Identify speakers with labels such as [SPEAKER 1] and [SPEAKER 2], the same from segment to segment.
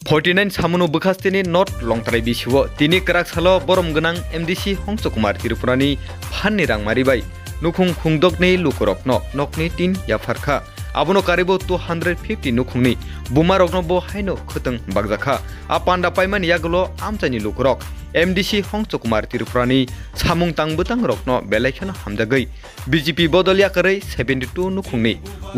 [SPEAKER 1] 49 सामुनु बखास्तिनि नट लंथराय बिसिwo तिनि क्राक सालो बरम गनां MDC हंस कुमार त्रिपुरानि फाननि रां मारिबाय नुखुं खुंदकनि लुकरकनो नकनि तीन याफारखा आबनो कारिबो 250 नुखुंनि बुमारकनो बो हायनो खतंग बागजाखा आ पान्डा पाइमान यागलो आमचानि लुकरक MDC हंस कुमार त्रिपुरानि सामुं तांबुतां रकनो बेलायखन हामजागै BJP बदलिया करै 72 नुखुंनि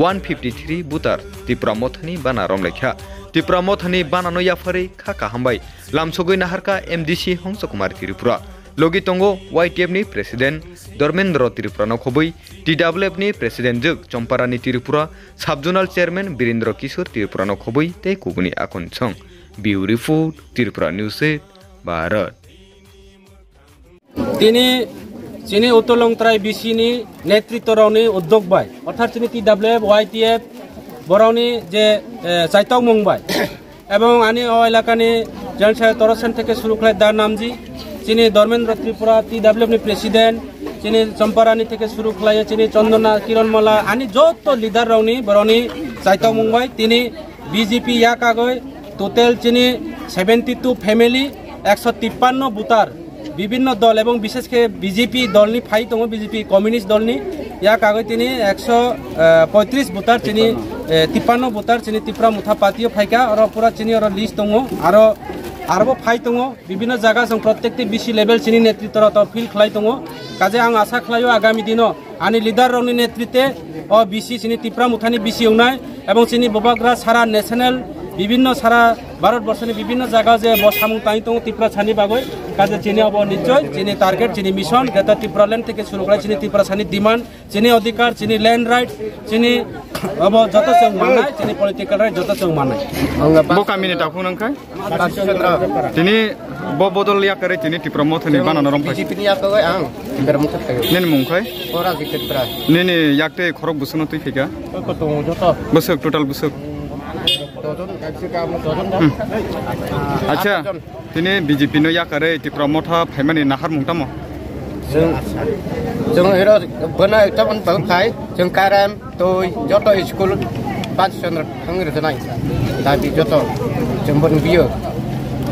[SPEAKER 1] 153 बुतार त्रिपुरा मथनि बाना रमलेखा त्रिपुरा मथनि बानानो याफारै खाका हामबाय लामसगै नाहारका MDC हंस कुमार त्रिपुरा लोगी तंगो YTF नि प्रेसिडेंट धर्मेंद्र त्रिपुरानो खबै TWF नि प्रेसिडेंट जग चंपारानि त्रिपुरा सब जोनल चेयरमैन वीरेंद्र किशोर त्रिपुरानो खबै ते कुबुनि आखन छं बिउ रिपोर्ट त्रिपुरा न्यूज भारत
[SPEAKER 2] তিনি চিনি উত্তর লংতরাই বিসিনি নেতৃত্বরাवनि उद्योग बाय अर्थात चिनी TWF YTF बरावनि जे चाइताव मुंबाय एवं आनी ओ इलाकानि जनसाय तरसन থেকে শুরু করে দার নামজি চিনি ধর্মেন্দ্র ত্রিপুরা TWF नि प्रेसिडेंट চিনি চম্পারানি থেকে শুরু করে চিনি চন্দনা কিরণমালা আনি যত লিডার রাवनि बरावनि চাইতাव मुंबाय তিনি BJP या कागय टोटल चिनी 72 फैमिली 153 बुतार विभिन्न दल एवं विशेष के BJP दलनि फाइ दङ BJP कम्युनिस्ट दलनि या कागज तिनी 135 बुतार चिनी 53 बुतार चिनी त्रिपुरा मुथा पार्टी फाइका और पूरा चिनी और लिस्ट दङ आरो फाइ दङ विभिन्न जायगा जों प्रत्येकटी BC लेभेल चिनी नेतृत्व त फिल खलाय दङ काजे आं आशा खलायो आगामी दिनो आनि लिडार रावनि नेतृत्वे अ BC चिनी त्रिपुरा मुथानि BC एवनाय एवं चिनी बबाग्रा सारा नेशनल विभिन्न सारा भारत वर्षनि विभिन्न जायगा जे बसामुं ताइ दङ त्रिपुरा सानि बागै काजे चिनी अब निश्चय चिनी टार्गेट चिनी मिशन गेटा त्रिपुरा लैंड থেকে শুরু করে চিনি त्रिपुरा सानि डिमांड चिनी अधिकार चिनी लैंड राइट चिनी अब जत जों मानाय चिनी पॉलिटिकल राइट जत जों मानाय
[SPEAKER 1] बो कामिनि टाखु नंखाय चिनी बो बदलिया करे चिनी त्रिपुरा मथनि बानानो रम
[SPEAKER 3] BJP नि याकय आं त्रिपुरा मथ
[SPEAKER 1] नेन मुंखाय
[SPEAKER 3] ओरा जिकेत्रा
[SPEAKER 1] नेनि याकते खरक बुसनो तैफिका
[SPEAKER 3] कत जत
[SPEAKER 1] बसक टोटल बसक अच्छा तिनी BJP नो याकारे त्रिपुरा मथा फाइमानि नाहार मुंतामो
[SPEAKER 3] जों हेरो बना तमन फाइ जों काराम तोय जत स्कुल 500 थांगिर जनाय दा बि जत जों बन बियो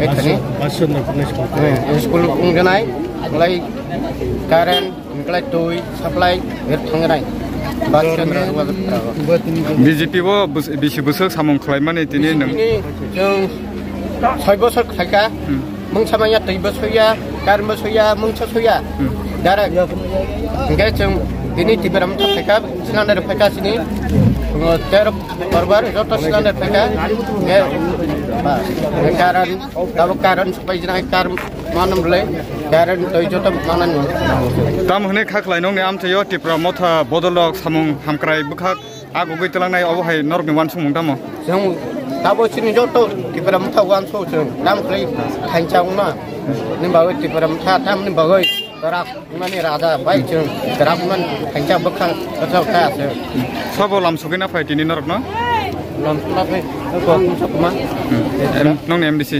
[SPEAKER 3] एथनि 500 स्कुल जनाय लाय काराम इंक्लाय तोय सप्लाय हेर थांगनाय
[SPEAKER 1] BJP वो बिसि बोसोर सामुं खलायमानि तिनि नों
[SPEAKER 3] जों 6 बोसोर खायका मंसामाया 3 बोसोरया कार बोसोरया मंसासोया दारा इंगे जों दिनि तिबराम थाखायका सिलान्डार फायका सिनि 13 बरबार जत सिलान्डार फायका कारण दाबो कारण सबाय जनाय कार मानमले कारण तय जत मानन
[SPEAKER 1] ताम हने खाखलाय नंने आमथायो त्रिपुरा मथा बदलक सामुं हामक्राय बखाक आगु गैतलांनाय अबहाय नरगनि वानसु मुंतामो
[SPEAKER 3] जों दाबो सिनि जत त्रिपुरा मथा वानसु जों दाम खलै थांचाउना निबागै त्रिपुरा मथा तामनि बागै तरा माने राजा बाय जों तरामन थांचा बखां गथावखा
[SPEAKER 1] सब लामसुगैना फायटिनि नरक न
[SPEAKER 3] लामसुना फै गथावखा
[SPEAKER 1] नंने MDC